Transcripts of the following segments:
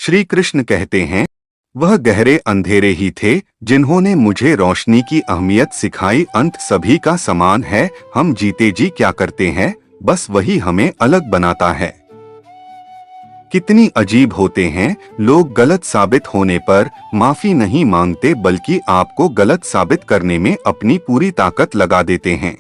श्री कृष्ण कहते हैं, वह गहरे अंधेरे ही थे जिन्होंने मुझे रोशनी की अहमियत सिखाई। अंत सभी का समान है, हम जीते जी क्या करते हैं, बस वही हमें अलग बनाता है। कितनी अजीब होते हैं लोग, गलत साबित होने पर माफी नहीं मांगते बल्कि आपको गलत साबित करने में अपनी पूरी ताकत लगा देते हैं।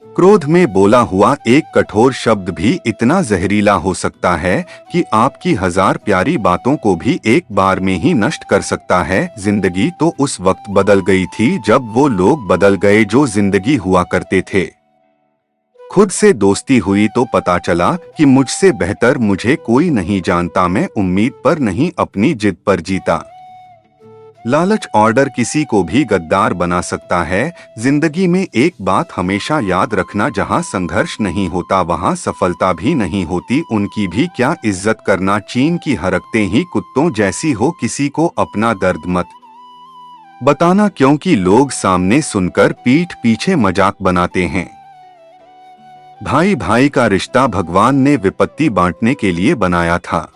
क्रोध में बोला हुआ एक कठोर शब्द भी इतना जहरीला हो सकता है कि आपकी 1000 प्यारी बातों को भी एक बार में ही नष्ट कर सकता है। जिंदगी तो उस वक्त बदल गई थी जब वो लोग बदल गए जो जिंदगी हुआ करते थे। खुद से दोस्ती हुई तो पता चला कि मुझसे बेहतर मुझे कोई नहीं जानता। मैं उम्मीद पर नहीं, अपनी जिद पर जीता। लालच ऑर्डर किसी को भी गद्दार बना सकता है। जिंदगी में एक बात हमेशा याद रखना, जहां संघर्ष नहीं होता वहां सफलता भी नहीं होती। उनकी भी क्या इज्जत करना, चीन की हरकतें ही कुत्तों जैसी हो। किसी को अपना दर्द मत बताना, क्योंकि लोग सामने सुनकर पीठ पीछे मजाक बनाते हैं। भाई भाई का रिश्ता भगवान ने विपत्ति बांटने के लिए बनाया था,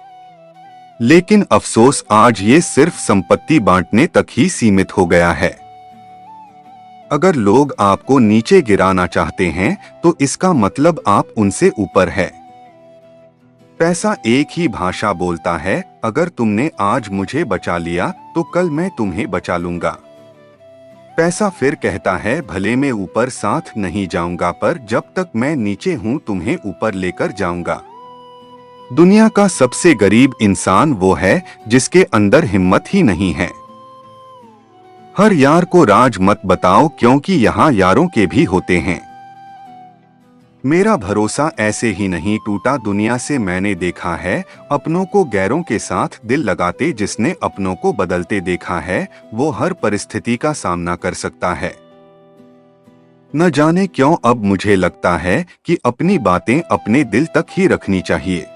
लेकिन अफसोस आज ये सिर्फ संपत्ति बांटने तक ही सीमित हो गया है। अगर लोग आपको नीचे गिराना चाहते हैं तो इसका मतलब आप उनसे ऊपर है। पैसा एक ही भाषा बोलता है, अगर तुमने आज मुझे बचा लिया तो कल मैं तुम्हें बचा लूंगा। पैसा फिर कहता है, भले मैं ऊपर साथ नहीं जाऊंगा पर जब तक मैं नीचे हूं तुम्हें ऊपर लेकर जाऊंगा। दुनिया का सबसे गरीब इंसान वो है जिसके अंदर हिम्मत ही नहीं है। हर यार को राज मत बताओ, क्योंकि यहाँ यारों के भी होते हैं। मेरा भरोसा ऐसे ही नहीं टूटा दुनिया से, मैंने देखा है अपनों को गैरों के साथ दिल लगाते। जिसने अपनों को बदलते देखा है वो हर परिस्थिति का सामना कर सकता है। न जाने क्यों अब मुझे लगता है कि अपनी बातें अपने दिल तक ही रखनी चाहिए।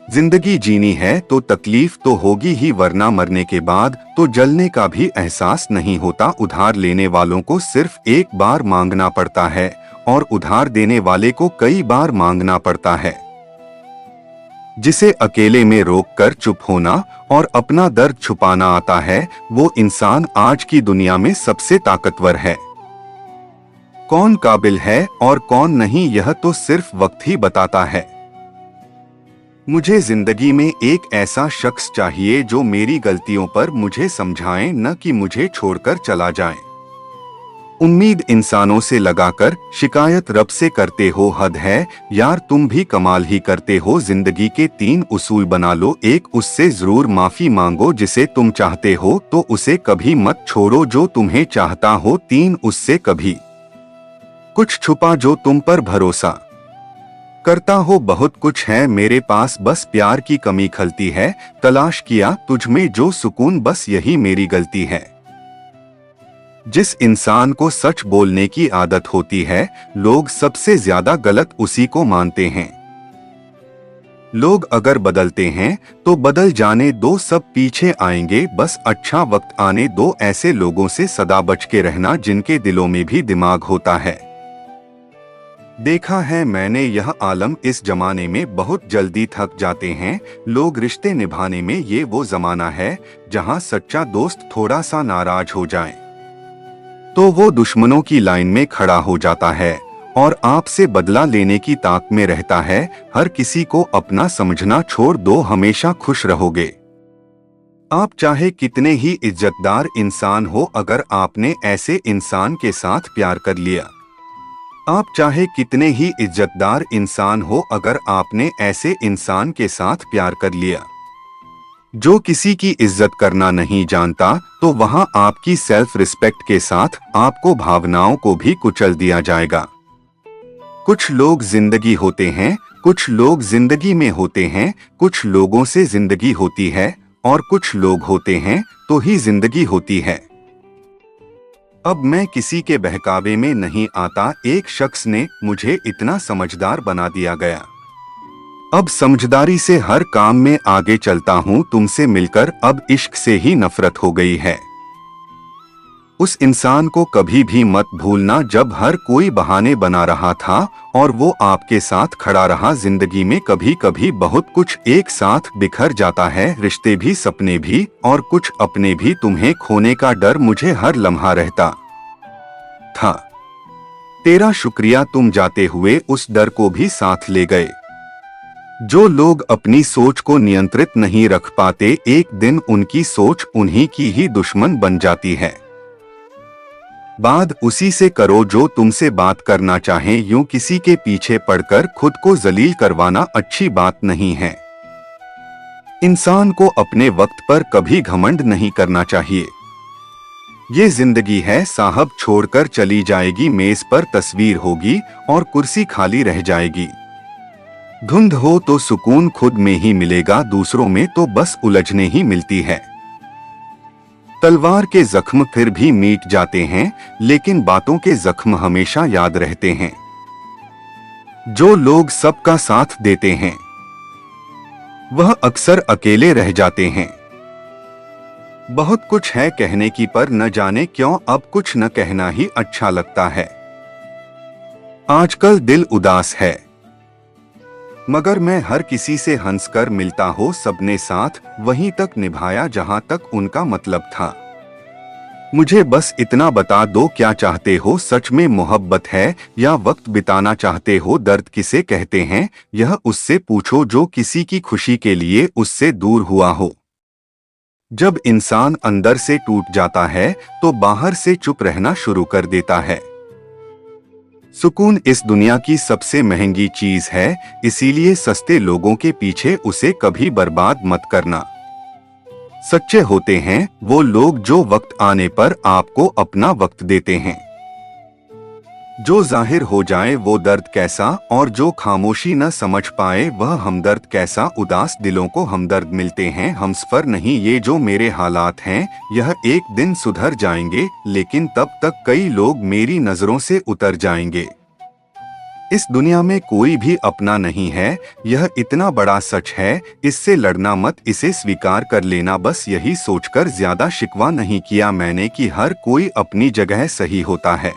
जिंदगी जीनी है तो तकलीफ तो होगी ही, वरना मरने के बाद तो जलने का भी एहसास नहीं होता। उधार लेने वालों को सिर्फ एक बार मांगना पड़ता है और उधार देने वाले को कई बार मांगना पड़ता है। जिसे अकेले में रोककर चुप होना और अपना दर्द छुपाना आता है, वो इंसान आज की दुनिया में सबसे ताकतवर है। कौन काबिल है और कौन नहीं, यह तो सिर्फ वक्त ही बताता है। मुझे जिंदगी में एक ऐसा शख्स चाहिए जो मेरी गलतियों पर मुझे समझाए, न कि मुझे छोड़कर चला जाए। उम्मीद इंसानों से लगाकर शिकायत रब से करते हो, हद है यार, तुम भी कमाल ही करते हो। जिंदगी के 3 उसूल बना लो, एक उससे जरूर माफी मांगो जिसे तुम चाहते हो, तो उसे कभी मत छोड़ो जो तुम्हें चाहता हो। 3 उससे कभी कुछ छुपा जो तुम पर भरोसा करता हो। बहुत कुछ है मेरे पास, बस प्यार की कमी खलती है। तलाश किया तुझ में जो सुकून, बस यही मेरी गलती है। जिस इंसान को सच बोलने की आदत होती है, लोग सबसे ज्यादा गलत उसी को मानते हैं। लोग अगर बदलते हैं तो बदल जाने दो, सब पीछे आएंगे, बस अच्छा वक्त आने दो। ऐसे लोगों से सदा बच के रहना जिनके दिलों में भी दिमाग होता है। देखा है मैंने यह आलम, इस जमाने में बहुत जल्दी थक जाते हैं लोग रिश्ते निभाने में। ये वो जमाना है जहां सच्चा दोस्त थोड़ा सा नाराज हो जाए तो वो दुश्मनों की लाइन में खड़ा हो जाता है और आपसे बदला लेने की ताक में रहता है। हर किसी को अपना समझना छोड़ दो, हमेशा खुश रहोगे। आप चाहे कितने ही इज्जतदार इंसान हो, अगर आपने ऐसे इंसान के साथ प्यार कर लिया। आप चाहे कितने ही इज्जतदार इंसान हो, अगर आपने ऐसे इंसान के साथ प्यार कर लिया जो किसी की इज्जत करना नहीं जानता, तो वहां आपकी सेल्फ रिस्पेक्ट के साथ आपको भावनाओं को भी कुचल दिया जाएगा। कुछ लोग जिंदगी होते हैं, कुछ लोग जिंदगी में होते हैं। कुछ लोगों से जिंदगी होती है और कुछ लोग होते हैं तो ही जिंदगी होती है। अब मैं किसी के बहकावे में नहीं आता। एक शख्स ने मुझे इतना समझदार बना दिया गया, अब समझदारी से हर काम में आगे चलता हूँ। तुमसे मिलकर अब इश्क से ही नफरत हो गई है। उस इंसान को कभी भी मत भूलना जब हर कोई बहाने बना रहा था और वो आपके साथ खड़ा रहा। जिंदगी में कभी कभी बहुत कुछ एक साथ बिखर जाता है, रिश्ते भी, सपने भी और कुछ अपने भी। तुम्हें खोने का डर मुझे हर लम्हा रहता था। तेरा शुक्रिया, तुम जाते हुए उस डर को भी साथ ले गए। जो लोग अपनी सोच को नियंत्रित नहीं रख पाते, एक दिन उनकी सोच उन्हीं की ही दुश्मन बन जाती है। बात उसी से करो जो तुमसे बात करना चाहे। यूं किसी के पीछे पड़कर खुद को जलील करवाना अच्छी बात नहीं है। इंसान को अपने वक्त पर कभी घमंड नहीं करना चाहिए। ये जिंदगी है साहब, छोड़कर चली जाएगी। मेज पर तस्वीर होगी और कुर्सी खाली रह जाएगी। धुंध हो तो सुकून खुद में ही मिलेगा, दूसरों में तो बस उलझने ही मिलती है। तलवार के जख्म फिर भी मिट जाते हैं, लेकिन बातों के जख्म हमेशा याद रहते हैं। जो लोग सबका साथ देते हैं वह अक्सर अकेले रह जाते हैं। बहुत कुछ है कहने की, पर न जाने क्यों अब कुछ न कहना ही अच्छा लगता है। आजकल दिल उदास है, मगर मैं हर किसी से हंसकर मिलता हो। सबने साथ वहीं तक निभाया जहां तक उनका मतलब था। मुझे बस इतना बता दो, क्या चाहते हो? सच में मोहब्बत है या वक्त बिताना चाहते हो? दर्द किसे कहते हैं यह उससे पूछो जो किसी की खुशी के लिए उससे दूर हुआ हो। जब इंसान अंदर से टूट जाता है तो बाहर से चुप रहना शुरू कर देता है। सुकून इस दुनिया की सबसे महंगी चीज है, इसीलिए सस्ते लोगों के पीछे उसे कभी बर्बाद मत करना। सच्चे होते हैं वो लोग जो वक्त आने पर आपको अपना वक्त देते हैं। जो जाहिर हो जाए वो दर्द कैसा, और जो खामोशी न समझ पाए वह हमदर्द कैसा। उदास दिलों को हमदर्द मिलते हैं, हमसफर नहीं। ये जो मेरे हालात हैं यह एक दिन सुधर जाएंगे, लेकिन तब तक कई लोग मेरी नजरों से उतर जाएंगे। इस दुनिया में कोई भी अपना नहीं है, यह इतना बड़ा सच है। इससे लड़ना मत, इसे स्वीकार कर लेना। बस यही सोचकर ज्यादा शिकवा नहीं किया मैंने कि हर कोई अपनी जगह सही होता है।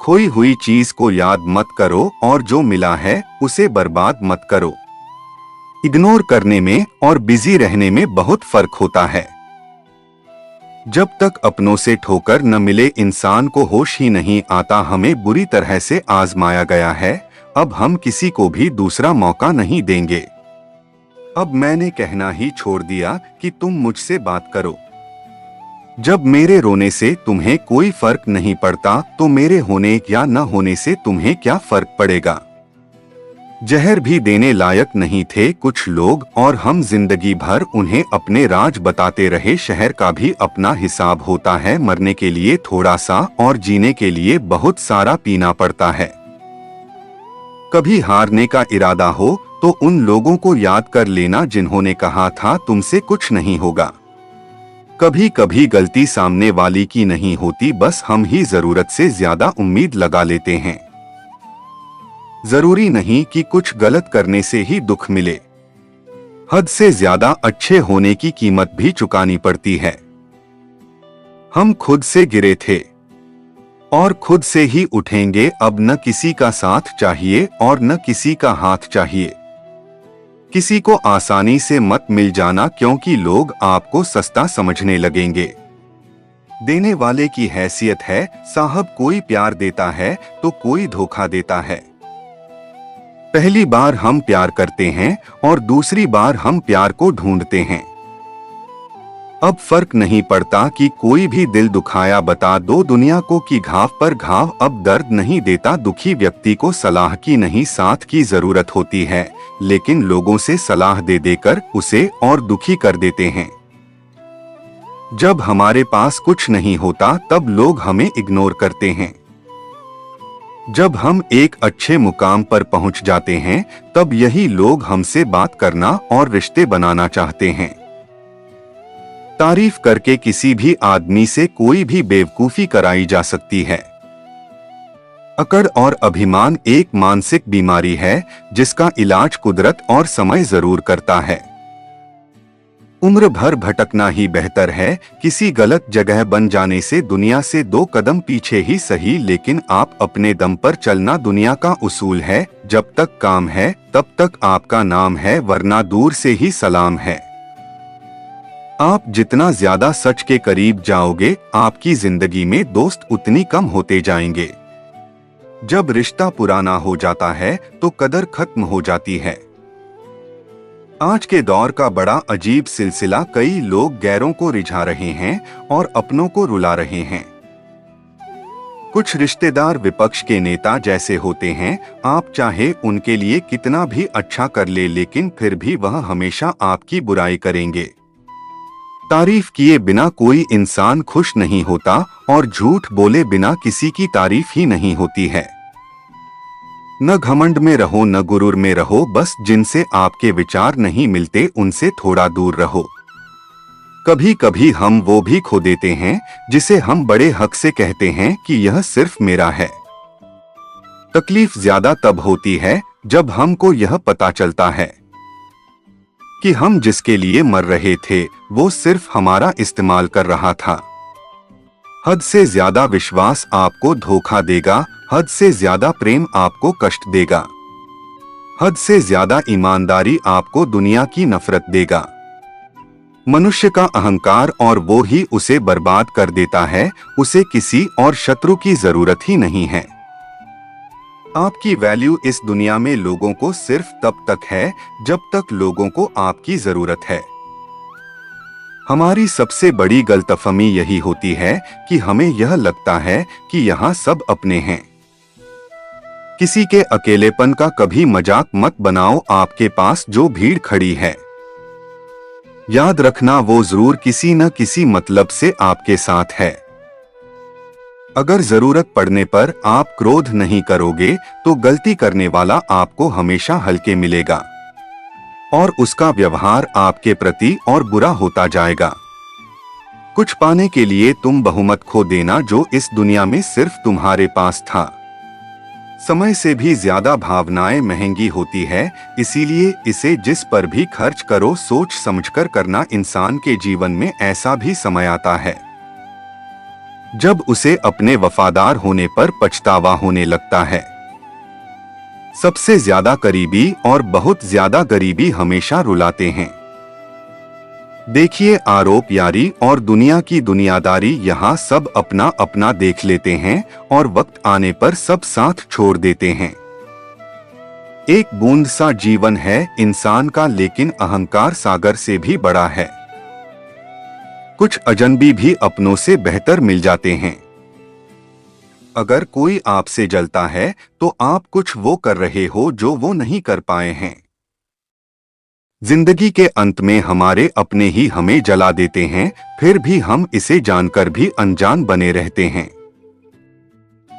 खोई हुई चीज को याद मत करो और जो मिला है उसे बर्बाद मत करो। इग्नोर करने में और बिजी रहने में बहुत फर्क होता है। जब तक अपनों से ठोकर न मिले इंसान को होश ही नहीं आता। हमें बुरी तरह से आजमाया गया है, अब हम किसी को भी दूसरा मौका नहीं देंगे। अब मैंने कहना ही छोड़ दिया कि तुम मुझसे बात करो। जब मेरे रोने से तुम्हें कोई फर्क नहीं पड़ता तो मेरे होने या न होने से तुम्हें क्या फर्क पड़ेगा। जहर भी देने लायक नहीं थे कुछ लोग और हम जिंदगी भर उन्हें अपने राज बताते रहे। शहर का भी अपना हिसाब होता है, मरने के लिए थोड़ा सा और जीने के लिए बहुत सारा पीना पड़ता है। कभी हारने का इरादा हो तो उन लोगों को याद कर लेना जिन्होंने कहा था तुमसे कुछ नहीं होगा। कभी कभी गलती सामने वाली की नहीं होती, बस हम ही जरूरत से ज्यादा उम्मीद लगा लेते हैं। जरूरी नहीं कि कुछ गलत करने से ही दुख मिले, हद से ज्यादा अच्छे होने की कीमत भी चुकानी पड़ती है। हम खुद से गिरे थे और खुद से ही उठेंगे। अब न किसी का साथ चाहिए और न किसी का हाथ चाहिए। किसी को आसानी से मत मिल जाना, क्योंकि लोग आपको सस्ता समझने लगेंगे। देने वाले की हैसियत है साहब, कोई प्यार देता है तो कोई धोखा देता है। पहली बार हम प्यार करते हैं और दूसरी बार हम प्यार को ढूंढते हैं। अब फर्क नहीं पड़ता कि कोई भी दिल दुखाया बता दो दुनिया को कि घाव पर घाव अब दर्द नहीं देता। दुखी व्यक्ति को सलाह की नहीं साथ की जरूरत होती है, लेकिन लोगों से सलाह दे देकर उसे और दुखी कर देते हैं। जब हमारे पास कुछ नहीं होता तब लोग हमें इग्नोर करते हैं। जब हम एक अच्छे मुकाम पर पहुंच जाते हैं तब यही लोग हमसे बात करना और रिश्ते बनाना चाहते हैं। तारीफ करके किसी भी आदमी से कोई भी बेवकूफी कराई जा सकती है। अकड़ और अभिमान एक मानसिक बीमारी है जिसका इलाज कुदरत और समय जरूर करता है। उम्र भर भटकना ही बेहतर है किसी गलत जगह बन जाने से। दुनिया से 2 कदम पीछे ही सही, लेकिन आप अपने दम पर चलना दुनिया का उसूल है। जब तक काम है तब तक आपका नाम है, वरना दूर से ही सलाम है। आप जितना ज्यादा सच के करीब जाओगे, आपकी जिंदगी में दोस्त उतनी कम होते जाएंगे। जब रिश्ता पुराना हो जाता है तो कदर खत्म हो जाती है। आज के दौर का बड़ा अजीब सिलसिला, कई लोग गैरों को रिझा रहे हैं और अपनों को रुला रहे हैं। कुछ रिश्तेदार विपक्ष के नेता जैसे होते हैं, आप चाहे उनके लिए कितना भी अच्छा कर ले, लेकिन फिर भी वह हमेशा आपकी बुराई करेंगे। तारीफ किए बिना कोई इंसान खुश नहीं होता और झूठ बोले बिना किसी की तारीफ ही नहीं होती है। न घमंड में रहो न गुरूर में रहो, बस जिनसे आपके विचार नहीं मिलते उनसे थोड़ा दूर रहो। कभी कभी हम वो भी खो देते हैं जिसे हम बड़े हक से कहते हैं कि यह सिर्फ मेरा है। तकलीफ ज्यादा तब होती है जब हमको यह पता चलता है कि हम जिसके लिए मर रहे थे वो सिर्फ हमारा इस्तेमाल कर रहा था। हद से ज्यादा विश्वास आपको धोखा देगा, हद से ज्यादा प्रेम आपको कष्ट देगा, हद से ज्यादा ईमानदारी आपको दुनिया की नफरत देगा। मनुष्य का अहंकार और वो ही उसे बर्बाद कर देता है, उसे किसी और शत्रु की जरूरत ही नहीं है। आपकी वैल्यू इस दुनिया में लोगों को सिर्फ तब तक है जब तक लोगों को आपकी जरूरत है। हमारी सबसे बड़ी गलतफहमी यही होती है कि हमें यह लगता है कि यहाँ सब अपने हैं। किसी के अकेलेपन का कभी मजाक मत बनाओ, आपके पास जो भीड़ खड़ी है, याद रखना वो जरूर किसी न किसी मतलब से आपके साथ है। अगर जरूरत पड़ने पर आप क्रोध नहीं करोगे तो गलती करने वाला आपको हमेशा हल्के मिलेगा और उसका व्यवहार आपके प्रति और बुरा होता जाएगा। कुछ पाने के लिए तुम बहुमत खो देना जो इस दुनिया में सिर्फ तुम्हारे पास था। समय से भी ज्यादा भावनाएं महंगी होती है, इसीलिए इसे जिस पर भी खर्च करो सोच समझकर करना। इंसान के जीवन में ऐसा भी समय आता है जब उसे अपने वफादार होने पर पछतावा होने लगता है। सबसे ज्यादा करीबी और बहुत ज्यादा गरीबी हमेशा रुलाते हैं। देखिए, आरोप यारी और दुनिया की दुनियादारी, यहाँ सब अपना अपना देख लेते हैं और वक्त आने पर सब साथ छोड़ देते हैं। एक बूंद सा जीवन है इंसान का, लेकिन अहंकार सागर से भी बड़ा है। कुछ अजनबी भी अपनों से बेहतर मिल जाते हैं। अगर कोई आपसे जलता है तो आप कुछ वो कर रहे हो जो वो नहीं कर पाए हैं। जिंदगी के अंत में हमारे अपने ही हमें जला देते हैं, फिर भी हम इसे जानकर भी अनजान बने रहते हैं।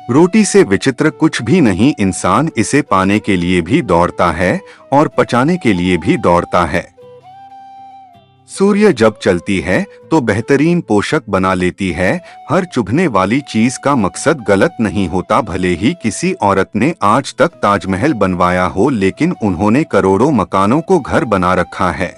रोटी से विचित्र कुछ भी नहीं, इंसान इसे पाने के लिए भी दौड़ता है और पचाने के लिए भी दौड़ता है। सूर्य जब चलती है तो बेहतरीन पोषक बना लेती है। हर चुभने वाली चीज का मकसद गलत नहीं होता। भले ही किसी औरत ने आज तक ताजमहल बनवाया हो, लेकिन उन्होंने करोड़ों मकानों को घर बना रखा है।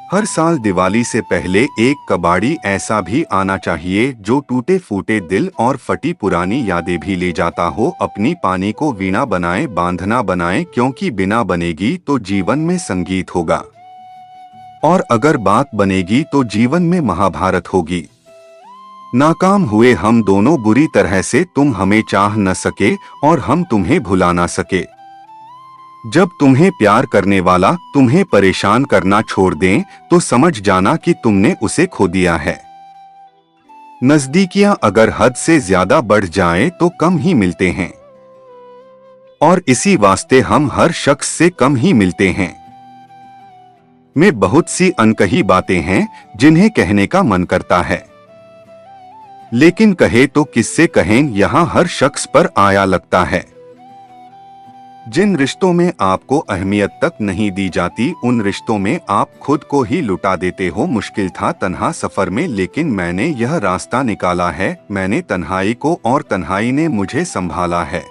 हर साल दिवाली से पहले एक कबाड़ी ऐसा भी आना चाहिए जो टूटे फूटे दिल और फटी पुरानी यादें भी ले जाता हो। अपनी पानी को वीणा बनाए, बांधना बनाए, क्योंकि बिना बनेगी तो जीवन में संगीत होगा और अगर बात बनेगी तो जीवन में महाभारत होगी। नाकाम हुए हम दोनों बुरी तरह से, तुम हमें चाह न सके और हम तुम्हें भुला ना सके। जब तुम्हें प्यार करने वाला तुम्हें परेशान करना छोड़ दें तो समझ जाना कि तुमने उसे खो दिया है। नजदीकियां अगर हद से ज्यादा बढ़ जाएं तो कम ही मिलते हैं और इसी वास्ते हम हर शख्स से कम ही मिलते हैं। में बहुत सी अनकही बातें हैं जिन्हें कहने का मन करता है, लेकिन कहे तो किससे कहें, यहाँ हर शख्स पर आया लगता है। जिन रिश्तों में आपको अहमियत तक नहीं दी जाती, उन रिश्तों में आप खुद को ही लुटा देते हो। मुश्किल था तन्हा सफर में, लेकिन मैंने यह रास्ता निकाला है। मैंने तन्हाई को और तन्हाई ने मुझे संभाला है।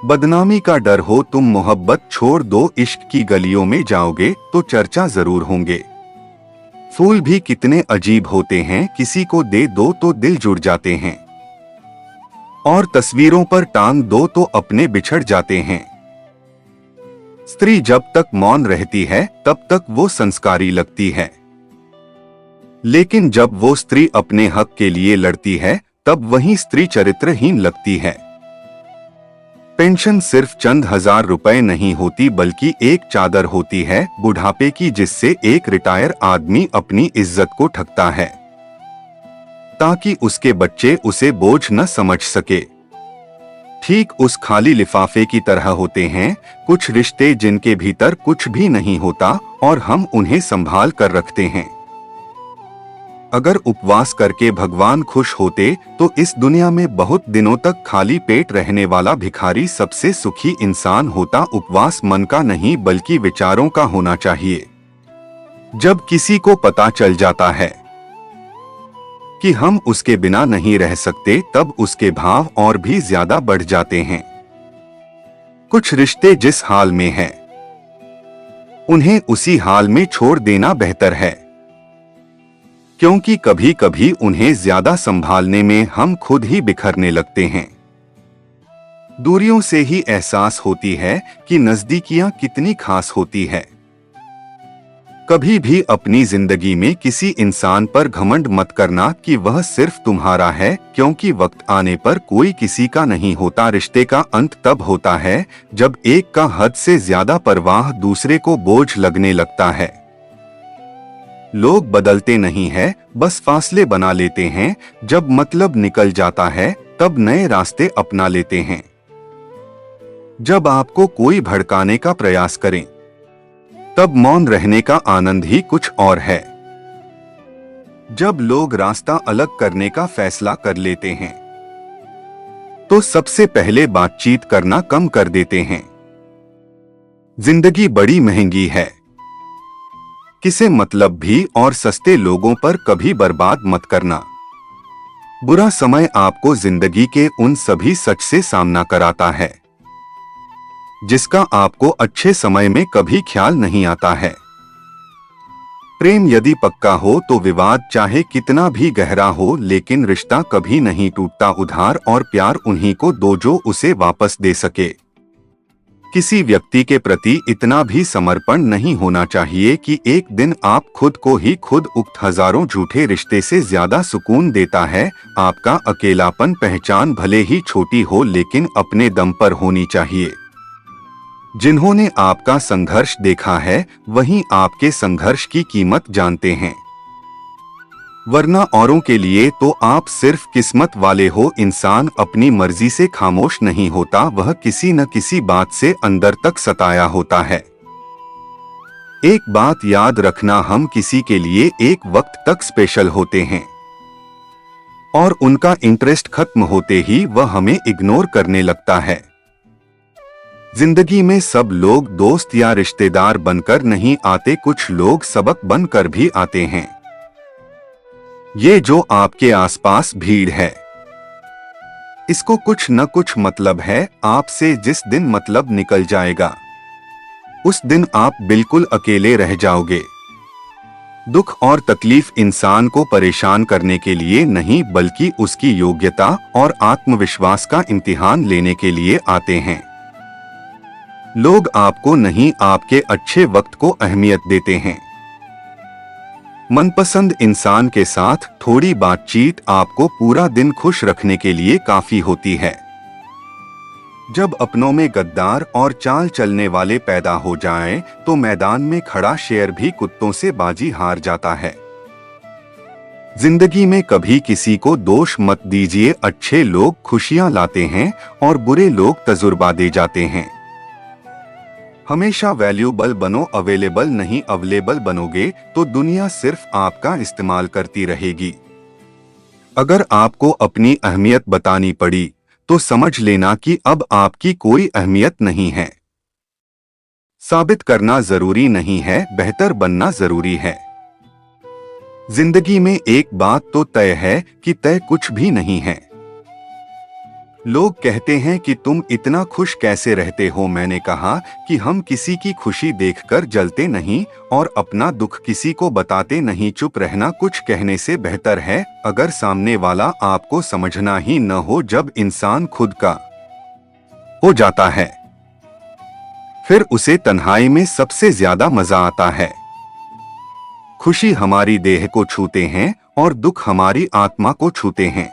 बदनामी का डर हो, तुम मोहब्बत छोड़ दो, इश्क की गलियों में जाओगे तो चर्चा जरूर होंगे। फूल भी कितने अजीब होते हैं, किसी को दे दो तो दिल जुड़ जाते हैं, और तस्वीरों पर टांग दो तो अपने बिछड़ जाते हैं। स्त्री जब तक मौन रहती है तब तक वो संस्कारी लगती है, लेकिन जब वो स्त्री अपने हक के लिए लड़ती है तब वही स्त्री चरित्रहीन लगती है। पेंशन सिर्फ चंद हजार रुपए नहीं होती, बल्कि एक चादर होती है बुढ़ापे की, जिससे एक रिटायर आदमी अपनी इज्जत को ठगता है ताकि उसके बच्चे उसे बोझ न समझ सके। ठीक उस खाली लिफाफे की तरह होते हैं कुछ रिश्ते जिनके भीतर कुछ भी नहीं होता और हम उन्हें संभाल कर रखते हैं। अगर उपवास करके भगवान खुश होते तो इस दुनिया में बहुत दिनों तक खाली पेट रहने वाला भिखारी सबसे सुखी इंसान होता। उपवास मन का नहीं बल्कि विचारों का होना चाहिए। जब किसी को पता चल जाता है कि हम उसके बिना नहीं रह सकते, तब उसके भाव और भी ज्यादा बढ़ जाते हैं। कुछ रिश्ते जिस हाल में हैं, उन्हें उसी हाल में छोड़ देना बेहतर है, क्योंकि कभी कभी उन्हें ज्यादा संभालने में हम खुद ही बिखरने लगते हैं। दूरियों से ही एहसास होती है कि नजदीकियां कितनी खास होती है। कभी भी अपनी जिंदगी में किसी इंसान पर घमंड मत करना कि वह सिर्फ तुम्हारा है, क्योंकि वक्त आने पर कोई किसी का नहीं होता। रिश्ते का अंत तब होता है जब एक का हद से ज्यादा परवाह दूसरे को बोझ लगने लगता है। लोग बदलते नहीं हैं, बस फासले बना लेते हैं। जब मतलब निकल जाता है तब नए रास्ते अपना लेते हैं। जब आपको कोई भड़काने का प्रयास करे तब मौन रहने का आनंद ही कुछ और है। जब लोग रास्ता अलग करने का फैसला कर लेते हैं तो सबसे पहले बातचीत करना कम कर देते हैं। जिंदगी बड़ी महंगी है, किसे मतलब भी और सस्ते लोगों पर कभी बर्बाद मत करना। बुरा समय आपको जिंदगी के उन सभी सच से सामना कराता है जिसका आपको अच्छे समय में कभी ख्याल नहीं आता है। प्रेम यदि पक्का हो तो विवाद चाहे कितना भी गहरा हो, लेकिन रिश्ता कभी नहीं टूटता। उधार और प्यार उन्हीं को दो जो उसे वापस दे सके। किसी व्यक्ति के प्रति इतना भी समर्पण नहीं होना चाहिए कि एक दिन आप खुद को ही खुद उक्त हजारों झूठे रिश्ते से ज्यादा सुकून देता है। आपका अकेलापन पहचान भले ही छोटी हो, लेकिन अपने दम पर होनी चाहिए। जिन्होंने आपका संघर्ष देखा है वही आपके संघर्ष की कीमत जानते हैं, वरना औरों के लिए तो आप सिर्फ किस्मत वाले हो। इंसान अपनी मर्जी से खामोश नहीं होता, वह किसी न किसी बात से अंदर तक सताया होता है। एक बात याद रखना, हम किसी के लिए एक वक्त तक स्पेशल होते हैं और उनका इंटरेस्ट खत्म होते ही वह हमें इग्नोर करने लगता है। जिंदगी में सब लोग दोस्त या रिश्तेदार बनकर नहीं आते, कुछ लोग सबक बनकर भी आते हैं। ये जो आपके आसपास भीड़ है, इसको कुछ न कुछ मतलब है आपसे। जिस दिन मतलब निकल जाएगा उस दिन आप बिल्कुल अकेले रह जाओगे। दुख और तकलीफ इंसान को परेशान करने के लिए नहीं, बल्कि उसकी योग्यता और आत्मविश्वास का इम्तिहान लेने के लिए आते हैं। लोग आपको नहीं, आपके अच्छे वक्त को अहमियत देते हैं। मनपसंद इंसान के साथ थोड़ी बातचीत आपको पूरा दिन खुश रखने के लिए काफी होती है। जब अपनों में गद्दार और चाल चलने वाले पैदा हो जाएं, तो मैदान में खड़ा शेर भी कुत्तों से बाजी हार जाता है। जिंदगी में कभी किसी को दोष मत दीजिए। अच्छे लोग खुशियां लाते हैं और बुरे लोग तजुर्बा दे जाते हैं। हमेशा वैल्यूबल बनो, अवेलेबल नहीं। अवेलेबल बनोगे तो दुनिया सिर्फ आपका इस्तेमाल करती रहेगी। अगर आपको अपनी अहमियत बतानी पड़ी तो समझ लेना कि अब आपकी कोई अहमियत नहीं है। साबित करना जरूरी नहीं है, बेहतर बनना जरूरी है। जिंदगी में एक बात तो तय है कि तय कुछ भी नहीं है। लोग कहते हैं कि तुम इतना खुश कैसे रहते हो। मैंने कहा कि हम किसी की खुशी देखकर जलते नहीं और अपना दुख किसी को बताते नहीं। चुप रहना कुछ कहने से बेहतर है। अगर सामने वाला आपको समझना ही न हो, जब इंसान खुद का हो जाता है फिर उसे तन्हाई में सबसे ज्यादा मजा आता है। खुशी हमारी देह को छूते हैं और दुख हमारी आत्मा को छूते हैं।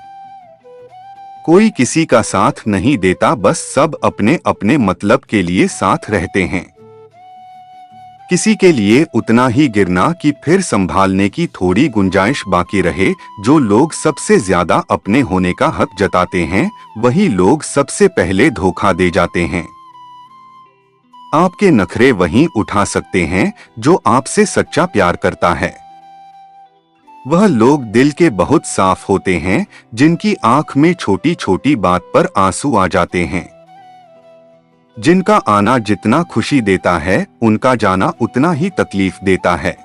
कोई किसी का साथ नहीं देता, बस सब अपने अपने मतलब के लिए साथ रहते हैं। किसी के लिए उतना ही गिरना कि फिर संभालने की थोड़ी गुंजाइश बाकी रहे। जो लोग सबसे ज्यादा अपने होने का हक जताते हैं, वही लोग सबसे पहले धोखा दे जाते हैं। आपके नखरे वही उठा सकते हैं जो आपसे सच्चा प्यार करता है। वह लोग दिल के बहुत साफ होते हैं, जिनकी आंख में छोटी छोटी बात पर आंसू आ जाते हैं। जिनका आना जितना खुशी देता है, उनका जाना उतना ही तकलीफ देता है।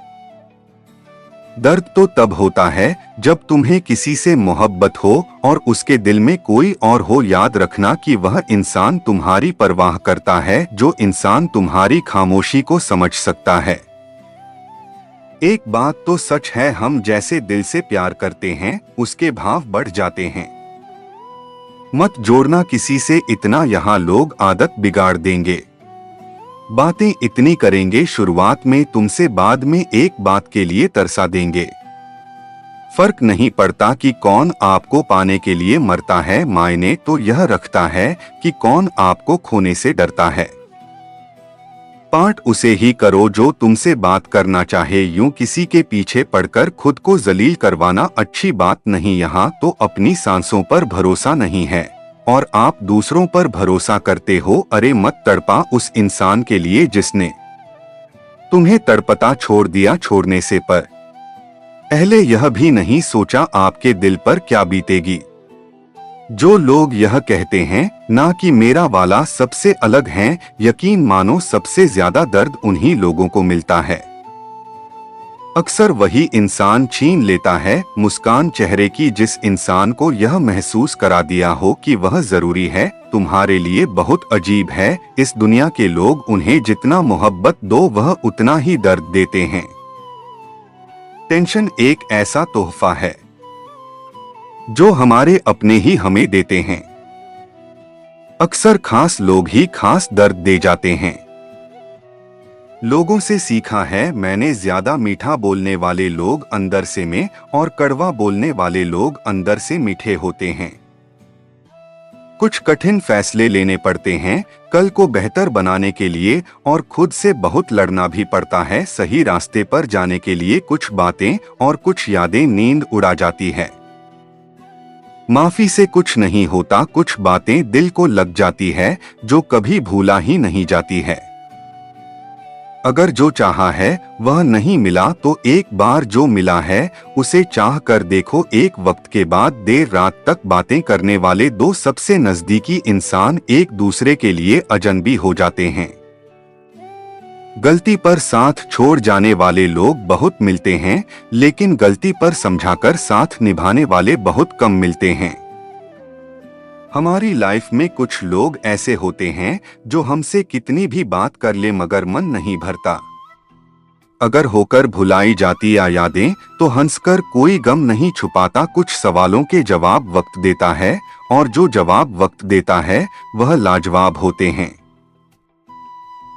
दर्द तो तब होता है जब तुम्हें किसी से मोहब्बत हो और उसके दिल में कोई और हो। याद रखना कि वह इंसान तुम्हारी परवाह करता है, जो इंसान तुम्हारी खामोशी को समझ सकता है। एक बात तो सच है, हम जैसे दिल से प्यार करते हैं, उसके भाव बढ़ जाते हैं। मत जोड़ना किसी से इतना, यहाँ लोग आदत बिगाड़ देंगे। बातें इतनी करेंगे शुरुआत में तुमसे, बाद में एक बात के लिए तरसा देंगे। फर्क नहीं पड़ता कि कौन आपको पाने के लिए मरता है, मायने तो यह रखता है कि कौन आपको खोने से डरता है। पार्ट उसे ही करो जो तुमसे बात करना चाहे। यूं किसी के पीछे पड़कर खुद को जलील करवाना अच्छी बात नहीं। यहाँ तो अपनी सांसों पर भरोसा नहीं है और आप दूसरों पर भरोसा करते हो। अरे मत तड़पा उस इंसान के लिए जिसने तुम्हें तड़पता छोड़ दिया। छोड़ने से पर पहले यह भी नहीं सोचा आपके दिल पर क्या बीतेगी। जो लोग यह कहते हैं ना कि मेरा वाला सबसे अलग है, यकीन मानो सबसे ज्यादा दर्द उन्हीं लोगों को मिलता है। अक्सर वही इंसान छीन लेता है मुस्कान चेहरे की, जिस इंसान को यह महसूस करा दिया हो कि वह जरूरी है तुम्हारे लिए। बहुत अजीब है, इस दुनिया के लोग उन्हें जितना मोहब्बत दो वह उतना ही दर्द देते हैं। टेंशन एक ऐसा तोहफा है जो हमारे अपने ही हमें देते हैं। अक्सर खास लोग ही खास दर्द दे जाते हैं। लोगों से सीखा है मैंने, ज्यादा मीठा बोलने वाले लोग अंदर से में और कड़वा बोलने वाले लोग अंदर से मीठे होते हैं। कुछ कठिन फैसले लेने पड़ते हैं कल को बेहतर बनाने के लिए, और खुद से बहुत लड़ना भी पड़ता है सही रास्ते पर जाने के लिए। कुछ बातें और कुछ यादें नींद उड़ा जाती है। माफी से कुछ नहीं होता, कुछ बातें दिल को लग जाती है जो कभी भूला ही नहीं जाती है। अगर जो चाहा है वह नहीं मिला तो एक बार जो मिला है उसे चाह कर देखो। एक वक्त के बाद देर रात तक बातें करने वाले दो सबसे नजदीकी इंसान एक दूसरे के लिए अजनबी हो जाते हैं। गलती पर साथ छोड़ जाने वाले लोग बहुत मिलते हैं, लेकिन गलती पर समझाकर साथ निभाने वाले बहुत कम मिलते हैं। हमारी लाइफ में कुछ लोग ऐसे होते हैं जो हमसे कितनी भी बात कर ले मगर मन नहीं भरता। अगर होकर भुलाई जाती या यादें तो हंसकर कोई गम नहीं छुपाता। कुछ सवालों के जवाब वक्त देता है और जो जवाब वक्त देता है वह लाजवाब होते हैं।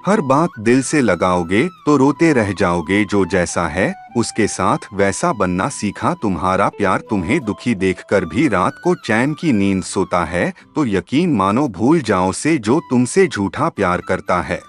हर बात दिल से लगाओगे तो रोते रह जाओगे। जो जैसा है उसके साथ वैसा बनना सीखा। तुम्हारा प्यार तुम्हें दुखी देखकर भी रात को चैन की नींद सोता है, तो यकीन मानो भूल जाओ से जो तुमसे झूठा प्यार करता है।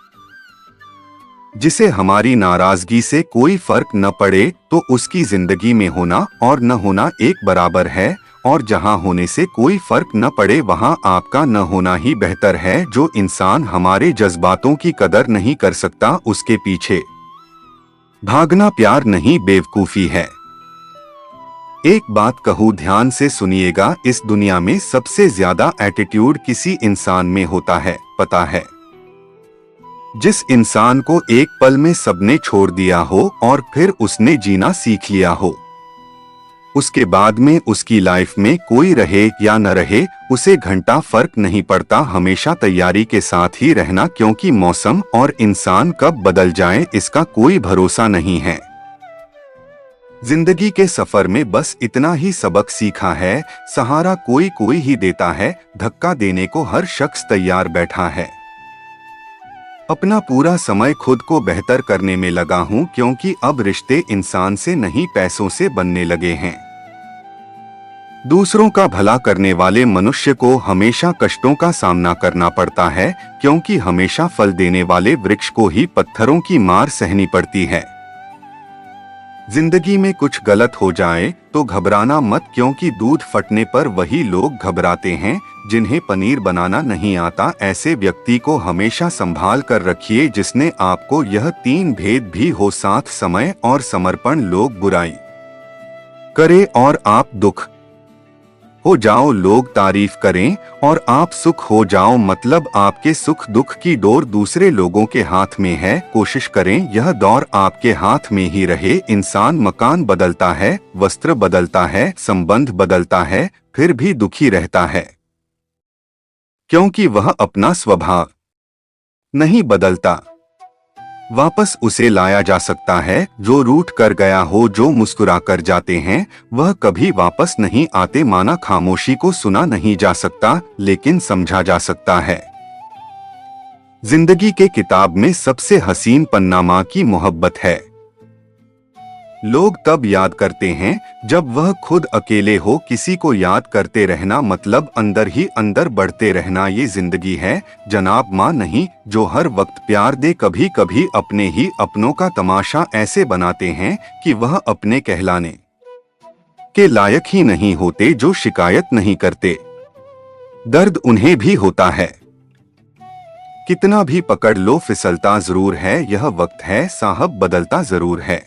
जिसे हमारी नाराजगी से कोई फर्क न पड़े तो उसकी जिंदगी में होना और न होना एक बराबर है, और जहां होने से कोई फर्क न पड़े वहां आपका न होना ही बेहतर है। जो इंसान हमारे जज्बातों की कदर नहीं कर सकता उसके पीछे भागना प्यार नहीं बेवकूफी है। एक बात कहूँ ध्यान से सुनिएगा, इस दुनिया में सबसे ज्यादा एटीट्यूड किसी इंसान में होता है पता है? जिस इंसान को एक पल में सबने छोड़ दिया हो और फिर उसने जीना सीख लिया हो। उसके बाद में उसकी लाइफ में कोई रहे या न रहे उसे घंटा फर्क नहीं पड़ता। हमेशा तैयारी के साथ ही रहना, क्योंकि मौसम और इंसान कब बदल जाए इसका कोई भरोसा नहीं है। जिंदगी के सफर में बस इतना ही सबक सीखा है, सहारा कोई कोई ही देता है, धक्का देने को हर शख्स तैयार बैठा है। अपना पूरा समय खुद को बेहतर करने में लगा हूं, क्योंकि अब रिश्ते इंसान से नहीं पैसों से बनने लगे हैं। दूसरों का भला करने वाले मनुष्य को हमेशा कष्टों का सामना करना पड़ता है, क्योंकि हमेशा फल देने वाले वृक्ष को ही पत्थरों की मार सहनी पड़ती है। जिंदगी में कुछ गलत हो जाए तो घबराना मत, क्योंकि दूध फटने पर वही लोग घबराते हैं जिन्हें पनीर बनाना नहीं आता। ऐसे व्यक्ति को हमेशा संभाल कर रखिए जिसने आपको यह 3 भेद भी हो, साथ समय और समर्पण। लोग बुराई करे और आप दुख हो जाओ, लोग तारीफ करें और आप सुख हो जाओ, मतलब आपके सुख दुख की डोर दूसरे लोगों के हाथ में है। कोशिश करें यह दौर आपके हाथ में ही रहे। इंसान मकान बदलता है, वस्त्र बदलता है, संबंध बदलता है, फिर भी दुखी रहता है, क्योंकि वह अपना स्वभाव नहीं बदलता। वापस उसे लाया जा सकता है जो रूठ कर गया हो। जो मुस्कुरा कर जाते हैं वह कभी वापस नहीं आते। माना खामोशी को सुना नहीं जा सकता, लेकिन समझा जा सकता है। जिंदगी के किताब में सबसे हसीन पन्ना माँ की मोहब्बत है। लोग तब याद करते हैं जब वह खुद अकेले हो। किसी को याद करते रहना मतलब अंदर ही अंदर बढ़ते रहना। ये जिंदगी है जनाब माँ नहीं जो हर वक्त प्यार दे। कभी कभी अपने ही अपनों का तमाशा ऐसे बनाते हैं कि वह अपने कहलाने के लायक ही नहीं होते। जो शिकायत नहीं करते, दर्द उन्हें भी होता है। कितना भी पकड़ लो फिसलता जरूर है। यह वक्त है साहब बदलता जरूर है।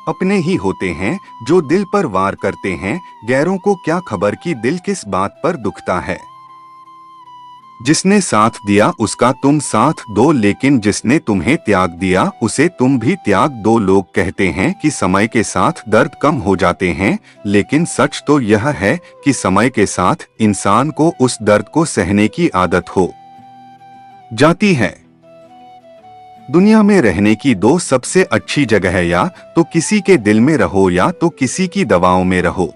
अपने ही होते हैं जो दिल पर वार करते हैं, गैरों को क्या खबर कि दिल किस बात पर दुखता है। जिसने साथ दिया उसका तुम साथ दो, लेकिन जिसने तुम्हें त्याग दिया उसे तुम भी त्याग दो। लोग कहते हैं कि समय के साथ दर्द कम हो जाते हैं, लेकिन सच तो यह है कि समय के साथ इंसान को उस दर्द को सहने की आदत हो जाती है। दुनिया में रहने की 2 सबसे अच्छी जगह है, या तो किसी के दिल में रहो या तो किसी की दवाओं में रहो।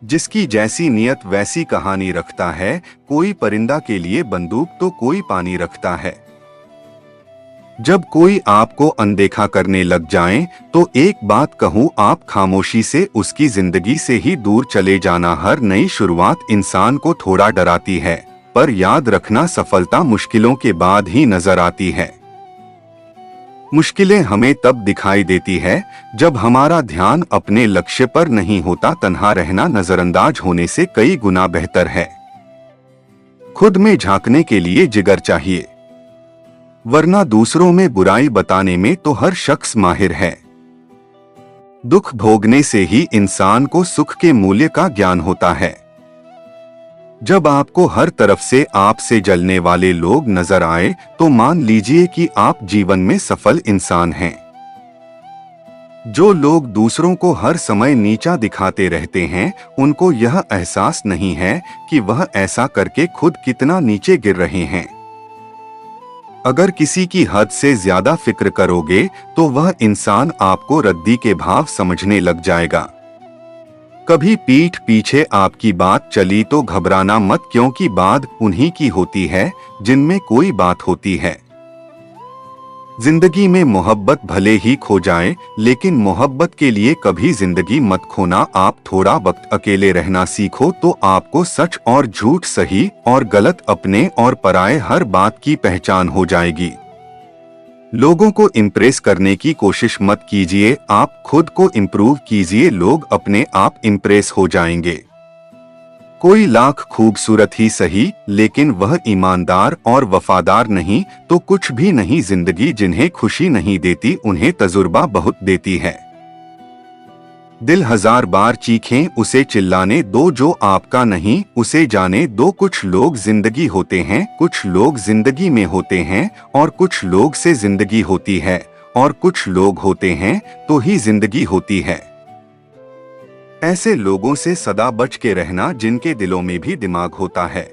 जिसकी जैसी नियत वैसी कहानी रखता है। कोई परिंदा के लिए बंदूक तो कोई पानी रखता है। जब कोई आपको अनदेखा करने लग जाए तो एक बात कहूँ, आप खामोशी से उसकी जिंदगी से ही दूर चले जाना। हर नई शुरुआत इंसान को थोड़ा डराती है, पर याद रखना सफलता मुश्किलों के बाद ही नजर आती है। मुश्किलें हमें तब दिखाई देती है जब हमारा ध्यान अपने लक्ष्य पर नहीं होता। तन्हा रहना नजरअंदाज होने से कई गुना बेहतर है। खुद में झांकने के लिए जिगर चाहिए, वरना दूसरों में बुराई बताने में तो हर शख्स माहिर है। दुख भोगने से ही इंसान को सुख के मूल्य का ज्ञान होता है। जब आपको हर तरफ से आपसे जलने वाले लोग नजर आए तो मान लीजिए कि आप जीवन में सफल इंसान हैं। जो लोग दूसरों को हर समय नीचा दिखाते रहते हैं उनको यह एहसास नहीं है कि वह ऐसा करके खुद कितना नीचे गिर रहे हैं। अगर किसी की हद से ज्यादा फिक्र करोगे तो वह इंसान आपको रद्दी के भाव समझने लग जाएगा। कभी पीठ पीछे आपकी बात चली तो घबराना मत, क्योंकि बात उन्हीं की होती है जिनमें कोई बात होती है। जिंदगी में मोहब्बत भले ही खो जाए, लेकिन मोहब्बत के लिए कभी जिंदगी मत खोना। आप थोड़ा वक्त अकेले रहना सीखो तो आपको सच और झूठ, सही और गलत, अपने और पराये हर बात की पहचान हो जाएगी। लोगों को इम्प्रेस करने की कोशिश मत कीजिए, आप खुद को इम्प्रूव कीजिए। लोग अपने आप इम्प्रेस हो जाएंगे। कोई लाख खूबसूरत ही सही, लेकिन वह ईमानदार और वफादार नहीं तो कुछ भी नहीं। जिंदगी जिन्हें खुशी नहीं देती उन्हें तजुर्बा बहुत देती है। दिल 1000 बार चीखें उसे चिल्लाने दो, जो आपका नहीं उसे जाने दो। कुछ लोग जिंदगी होते हैं, कुछ लोग जिंदगी में होते हैं, और कुछ लोग से जिंदगी होती है, और कुछ लोग होते हैं तो ही जिंदगी होती है। ऐसे लोगों से सदा बच के रहना जिनके दिलों में भी दिमाग होता है।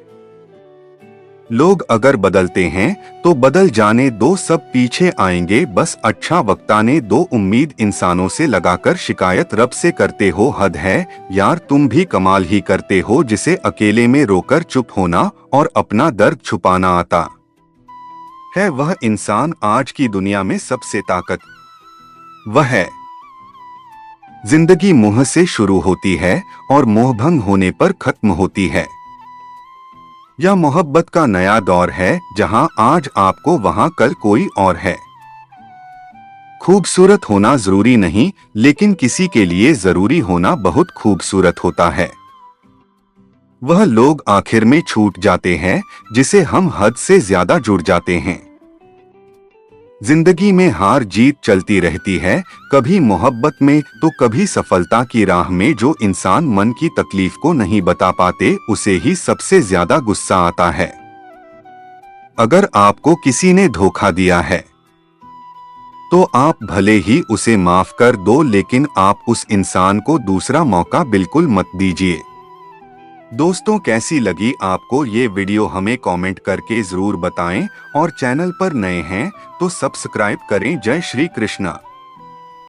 लोग अगर बदलते हैं तो बदल जाने दो, सब पीछे आएंगे। बस अच्छा वक्ता ने दो, उम्मीद इंसानों से लगाकर शिकायत रब से करते हो, हद है यार, तुम भी कमाल ही करते हो। जिसे अकेले में रोकर चुप होना और अपना दर्द छुपाना आता है, वह इंसान आज की दुनिया में सबसे ताकत वह है। जिंदगी मोह से शुरू होती है और मोहभंग होने पर खत्म होती है। यह मोहब्बत का नया दौर है, जहां आज आपको वहां कल कोई और है। खूबसूरत होना जरूरी नहीं, लेकिन किसी के लिए जरूरी होना बहुत खूबसूरत होता है। वह लोग आखिर में छूट जाते हैं जिसे हम हद से ज्यादा जुड़ जाते हैं। जिंदगी में हार जीत चलती रहती है, कभी मोहब्बत में तो कभी सफलता की राह में। जो इंसान मन की तकलीफ को नहीं बता पाते, उसे ही सबसे ज्यादा गुस्सा आता है। अगर आपको किसी ने धोखा दिया है तो आप भले ही उसे माफ कर दो, लेकिन आप उस इंसान को दूसरा मौका बिल्कुल मत दीजिए। दोस्तों, कैसी लगी आपको ये वीडियो हमें कमेंट करके जरूर बताएं, और चैनल पर नए हैं तो सब्सक्राइब करें। जय श्री कृष्णा।